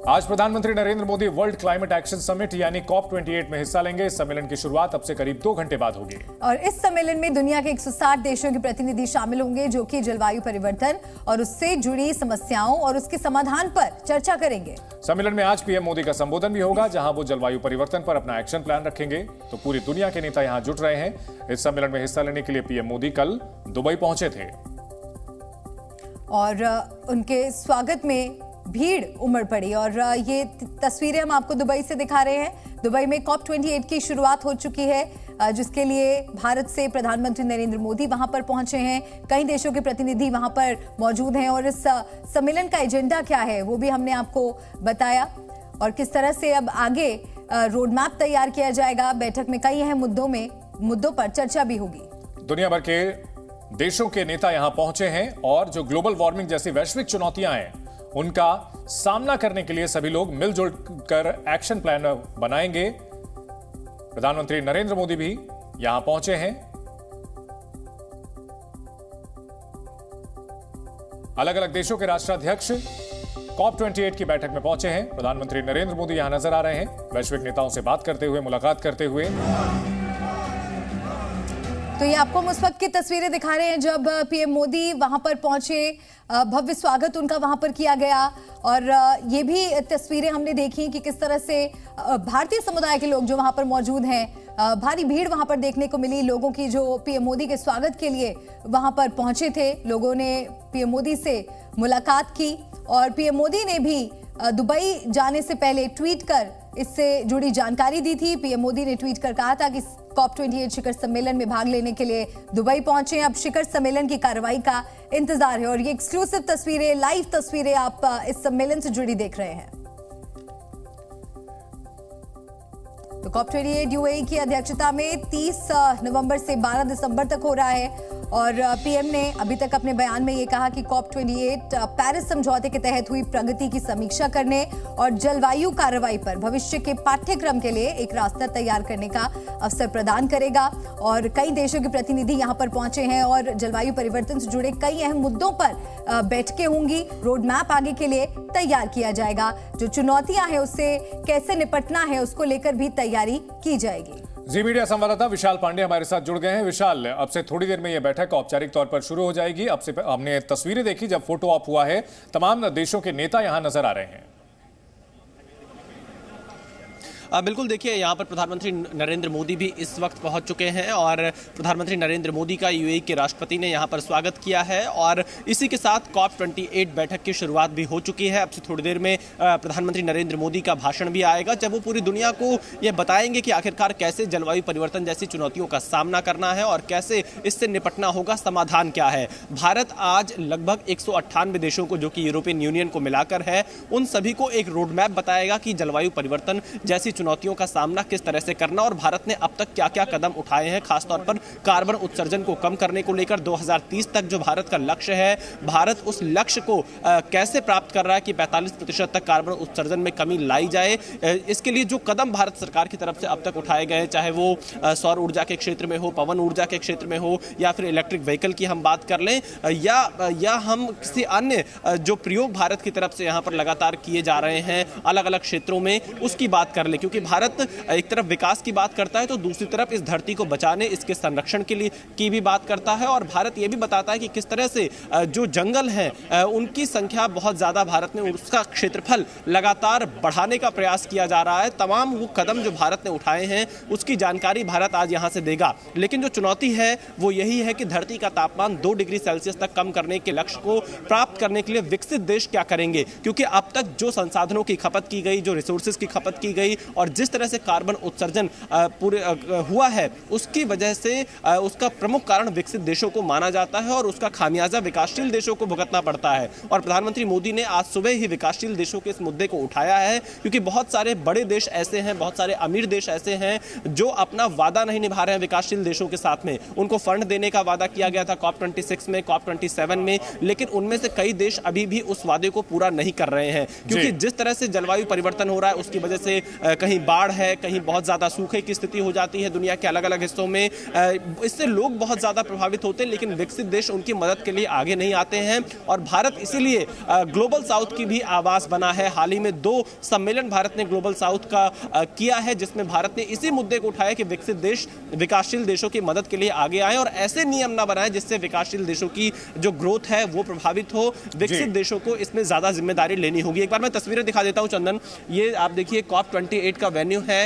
आज प्रधानमंत्री Narendra Modi world climate action summit यानी COP28 में हिस्सा लेंगे। इस सम्मेलन की शुरुआत अब से करीब 2 घंटे बाद होगी और इस सम्मेलन में दुनिया के 160 देशों के प्रतिनिधि शामिल होंगे, जो कि जलवायु परिवर्तन और उससे जुड़ी समस्याओं और उसके समाधान पर चर्चा करेंगे। सम्मेलन में आज पीएम मोदी का संबोधन भी होगा, जहां वो जलवायु परिवर्तन पर अपना एक्शन प्लान रखेंगे। तो पूरी दुनिया के नेता यहां जुट रहे हैं। इस सम्मेलन में हिस्सा लेने के लिए पीएम मोदी कल दुबई पहुंचे थे और उनके स्वागत में भीड़ उमड़ पड़ी। और ये तस्वीरें हम आपको दुबई से दिखा रहे हैं। दुबई में COP28 की शुरुआत हो चुकी है, जिसके लिए भारत से प्रधानमंत्री नरेंद्र मोदी वहां पर पहुंचे हैं। कई देशों के प्रतिनिधि वहां पर मौजूद हैं और इस सम्मेलन का एजेंडा क्या है वो भी हमने आपको बताया और किस तरह से अब आगे रोड मैप तैयार किया जाएगा। बैठक में कई अहम मुद्दों पर चर्चा भी होगी। दुनिया भर के देशों के नेता यहां पहुंचे हैं और जो ग्लोबल वार्मिंग जैसी वैश्विक चुनौतियां हैं उनका सामना करने के लिए सभी लोग मिलजुल कर एक्शन प्लान बनाएंगे। प्रधानमंत्री नरेंद्र मोदी भी यहां पहुंचे हैं। अलग अलग देशों के राष्ट्राध्यक्ष COP28 की बैठक में पहुंचे हैं। प्रधानमंत्री नरेंद्र मोदी यहां नजर आ रहे हैं, वैश्विक नेताओं से बात करते हुए, मुलाकात करते हुए। तो ये आपको हम उस वक्त की तस्वीरें दिखा रहे हैं जब पीएम मोदी वहां पर पहुंचे, भव्य स्वागत उनका वहां पर किया गया। और ये भी तस्वीरें हमने देखी कि किस तरह से भारतीय समुदाय के लोग जो वहां पर मौजूद हैं, भारी भीड़ वहां पर देखने को मिली लोगों की, जो पीएम मोदी के स्वागत के लिए वहां पर पहुंचे थे। लोगों ने पीएम मोदी से मुलाकात की और पीएम मोदी ने भी दुबई जाने से पहले ट्वीट कर इससे जुड़ी जानकारी दी थी। पीएम मोदी ने ट्वीट कर कहा था कि COP28 शिखर सम्मेलन में भाग लेने के लिए दुबई पहुंचे। अब शिखर सम्मेलन की कार्रवाई का इंतजार है और ये एक्सक्लूसिव तस्वीरें, लाइव तस्वीरें आप इस सम्मेलन से जुड़ी देख रहे हैं। तो COP28 UAE की अध्यक्षता में 30 नवंबर से 12 दिसंबर तक हो रहा है और पीएम ने अभी तक अपने बयान में ये कहा कि COP28 पेरिस समझौते के तहत हुई प्रगति की समीक्षा करने और जलवायु कार्रवाई पर भविष्य के पाठ्यक्रम के लिए एक रास्ता तैयार करने का अवसर प्रदान करेगा। और कई देशों के प्रतिनिधि यहां पर पहुंचे हैं और जलवायु परिवर्तन से जुड़े कई अहम मुद्दों पर बैठकें होंगी। रोड मैप आगे के लिए तैयार किया जाएगा। जो चुनौतियां हैं उससे कैसे निपटना है उसको लेकर भी तैयारी की जाएगी। जी मीडिया संवाददाता विशाल पांडे हमारे साथ जुड़ गए हैं। विशाल, अब से थोड़ी देर में यह बैठक औपचारिक तौर पर शुरू हो जाएगी। अब से हमने तस्वीरें देखी जब फोटो ऑप हुआ है, तमाम देशों के नेता यहां नजर आ रहे हैं। बिल्कुल, देखिए यहाँ पर प्रधानमंत्री नरेंद्र मोदी भी इस वक्त पहुँच चुके हैं और प्रधानमंत्री नरेंद्र मोदी का यूएई के राष्ट्रपति ने यहाँ पर स्वागत किया है और इसी के साथ COP28 बैठक की शुरुआत भी हो चुकी है। अब से थोड़ी देर में प्रधानमंत्री नरेंद्र मोदी का भाषण भी आएगा, जब वो पूरी दुनिया को ये बताएंगे कि आखिरकार कैसे जलवायु परिवर्तन जैसी चुनौतियों का सामना करना है और कैसे इससे निपटना होगा, समाधान क्या है। भारत आज लगभग 198 देशों को, जो कि यूरोपियन यूनियन को मिलाकर है, उन सभी को एक रोड मैप बताएगा कि जलवायु परिवर्तन जैसी चुनौतियों का सामना किस तरह से करना और भारत ने अब तक क्या क्या कदम उठाए हैं, खासतौर पर कार्बन उत्सर्जन को कम करने को लेकर 2030 तक जो भारत का लक्ष्य है, भारत उस लक्ष्य को कैसे प्राप्त कर रहा है कि 45% तक कार्बन उत्सर्जन में कमी लाई जाए। इसके लिए जो कदम भारत सरकार की तरफ से अब तक उठाए गए, चाहे वो सौर ऊर्जा के क्षेत्र में हो, पवन ऊर्जा के क्षेत्र में हो, या फिर इलेक्ट्रिक व्हीकल की हम बात कर लें, या हम किसी अन्य जो प्रयोग भारत की तरफ से यहाँ पर लगातार किए जा रहे हैं अलग अलग क्षेत्रों में, उसकी बात कर लें। क्योंकि भारत एक तरफ विकास की बात करता है तो दूसरी तरफ इस धरती को बचाने, इसके संरक्षण के लिए की भी बात करता है और भारत ये भी बताता है कि किस तरह से जो जंगल हैं उनकी संख्या बहुत ज्यादा, भारत ने उसका क्षेत्रफल लगातार बढ़ाने का प्रयास किया जा रहा है। तमाम वो कदम जो भारत ने उठाए हैं उसकी जानकारी भारत आज यहां से देगा। लेकिन जो चुनौती है वो यही है कि धरती का तापमान 2 डिग्री सेल्सियस तक कम करने के लक्ष्य को प्राप्त करने के लिए विकसित देश क्या करेंगे। क्योंकि अब तक जो संसाधनों की खपत की गई, जो रिसोर्सेज की खपत की गई और जिस तरह से कार्बन उत्सर्जन पूरे हुआ है, उसकी वजह से उसका प्रमुख कारण विकसित देशों को माना जाता है और उसका खामियाजा विकासशील देशों को भुगतना पड़ता है। और प्रधानमंत्री मोदी ने आज सुबह ही विकासशील देशों के इस मुद्दे को उठाया है, क्योंकि बहुत सारे बड़े देश ऐसे हैं, बहुत सारे अमीर देश ऐसे हैं जो अपना वादा नहीं निभा रहे हैं विकासशील देशों के साथ में। उनको फंड देने का वादा किया गया था COP26 में, COP27 में, लेकिन उनमें से कई देश अभी भी उस वादे को पूरा नहीं कर रहे हैं। क्योंकि जिस तरह से जलवायु परिवर्तन हो रहा है उसकी वजह से कहीं बाढ़ है, कहीं बहुत ज़्यादा सूखे की स्थिति हो जाती है दुनिया के अलग अलग हिस्सों में। इससे लोग बहुत ज़्यादा प्रभावित होते हैं, लेकिन विकसित देश उनकी मदद के लिए आगे नहीं आते हैं और भारत इसीलिए ग्लोबल साउथ की भी आवाज़ बना है। हाल ही में 2 सम्मेलन भारत ने ग्लोबल साउथ का किया है, जिसमें भारत ने इसी मुद्दे को उठाया कि विकसित देश विकासशील देशों की मदद के लिए आगे आए और ऐसे नियम ना बनाए जिससे विकासशील देशों की जो ग्रोथ है वो प्रभावित हो। विकसित देशों को इसमें ज्यादा जिम्मेदारी लेनी होगी। एक बार मैं तस्वीरें दिखा देता हूं चंदन, ये आप देखिए COP28 का वेन्यू है।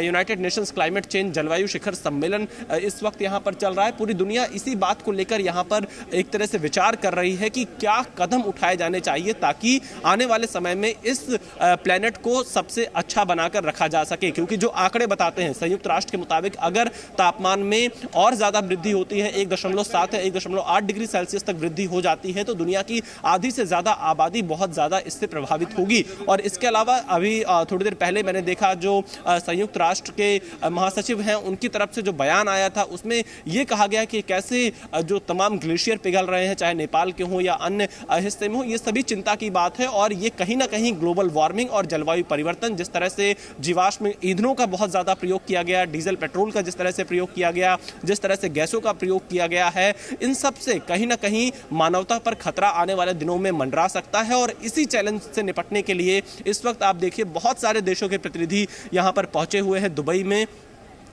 यूनाइटेड नेशंस क्लाइमेट चेंज जलवायु शिखर सम्मेलन इस वक्त यहां पर चल रहा है। पूरी दुनिया इसी बात को लेकर यहां पर एक तरह से विचार कर रही है कि क्या कदम उठाए जाने चाहिए ताकि आने वाले समय में इस प्लेनेट को सबसे अच्छा बनाकर रखा जा सके। क्योंकि जो आंकड़े बताते हैं संयुक्त राष्ट्र के मुताबिक अगर तापमान में और ज्यादा वृद्धि होती है, 1.7 या 1.8 डिग्री सेल्सियस तक वृद्धि हो जाती है, तो दुनिया की आधी से ज्यादा आबादी बहुत ज्यादा इससे प्रभावित होगी। और इसके अलावा अभी थोड़ी देर पहले मैंने देखा जो संयुक्त राष्ट्र के महासचिव हैं उनकी तरफ से जो बयान आया था उसमें यह कहा गया कि कैसे जो तमाम ग्लेशियर पिघल रहे हैं, चाहे नेपाल के हों या अन्य हिस्से में हो, ये सभी चिंता की बात है। और ये कहीं ना कहीं ग्लोबल वार्मिंग और जलवायु परिवर्तन, जिस तरह से जीवाश्म ईंधनों का बहुत ज्यादा प्रयोग किया गया, डीजल पेट्रोल का जिस तरह से प्रयोग किया गया, जिस तरह से गैसों का प्रयोग किया गया है, इन सब से कहीं ना कहीं मानवता पर खतरा आने वाले दिनों में मंडरा सकता है। और इसी चैलेंज से निपटने के लिए इस वक्त आप देखिए बहुत सारे देशों के प्रतिनिधि यहां पर पहुंचे हुए हैं दुबई में,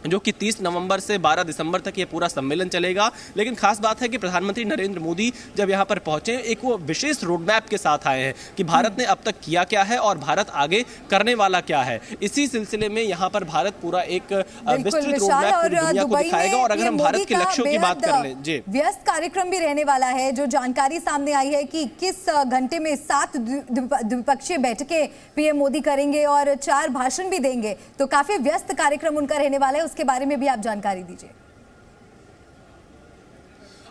जो कि 30 नवंबर से 12 दिसंबर तक ये पूरा सम्मेलन चलेगा। लेकिन खास बात है कि प्रधानमंत्री नरेंद्र मोदी जब यहाँ पर पहुंचे एक वो विशेष रोड मैप के साथ आए हैं कि भारत ने अब तक किया क्या है और भारत आगे करने वाला क्या है। इसी सिलसिले में यहाँ पर भारत पूरा एक विस्तृत रोड मैप पूरी दुनिया को दिखाएगा। और अगर हम भारत के लक्ष्यों की बात कर लें, जी व्यस्त कार्यक्रम भी रहने वाला है। जो जानकारी सामने आई है कि किस घंटे में 7 द्विपक्षीय बैठकें पीएम मोदी करेंगे और 4 भाषण भी देंगे, तो काफी व्यस्त कार्यक्रम उनका रहने वाला है। उसके बारे में भी आप जानकारी दीजिए।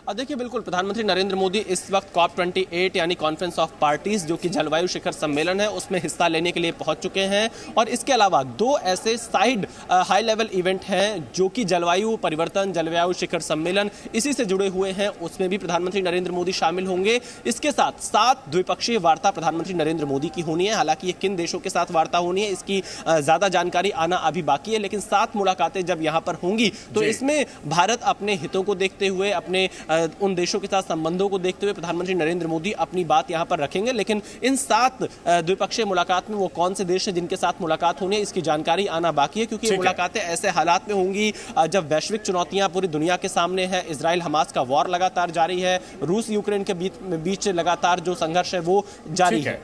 देखिए बिल्कुल, प्रधानमंत्री नरेंद्र मोदी इस वक्त COP28 यानी कॉन्फ्रेंस ऑफ पार्टीज जो कि जलवायु शिखर सम्मेलन है उसमें हिस्सा लेने के लिए पहुंच चुके हैं। और इसके अलावा 2 ऐसे साइड हाई लेवल इवेंट हैं जो कि जलवायु परिवर्तन, जलवायु शिखर सम्मेलन इसी से जुड़े हुए हैं, उसमें भी प्रधानमंत्री नरेंद्र मोदी शामिल होंगे। इसके साथ 7 द्विपक्षीय वार्ता प्रधानमंत्री नरेंद्र मोदी की होनी है। हालांकि ये किन देशों के साथ वार्ता होनी है इसकी ज्यादा जानकारी आना अभी बाकी है, लेकिन 7 मुलाकातें जब यहाँ पर होंगी तो इसमें भारत अपने हितों को देखते हुए, अपने उन देशों के साथ संबंधों को देखते हुए प्रधानमंत्री नरेंद्र मोदी अपनी बात यहां पर रखेंगे। लेकिन इन 7 द्विपक्षीय मुलाकात में वो कौन से देश हैं जिनके साथ मुलाकात होनी है इसकी जानकारी आना बाकी है, क्योंकि ये मुलाकातें ऐसे हालात में होंगी जब वैश्विक चुनौतियां पूरी दुनिया के सामने है। इजराइल हमास का वॉर लगातार जारी है, रूस यूक्रेन के बीच लगातार जो संघर्ष है वो जारी है।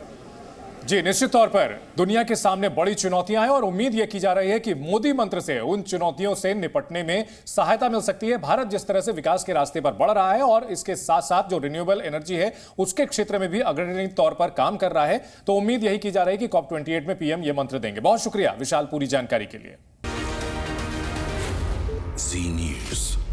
जी, निश्चित तौर पर दुनिया के सामने बड़ी चुनौतियां हैं और उम्मीद यह की जा रही है कि मोदी मंत्र से उन चुनौतियों से निपटने में सहायता मिल सकती है। भारत जिस तरह से विकास के रास्ते पर बढ़ रहा है और इसके साथ साथ जो रिन्यूएबल एनर्जी है उसके क्षेत्र में भी अग्रणी तौर पर काम कर रहा है, तो उम्मीद यही की जा रही है कि COP28 में पीएम ये मंत्र देंगे। बहुत शुक्रिया विशाल पूरी जानकारी के लिए। जी न्यूज़।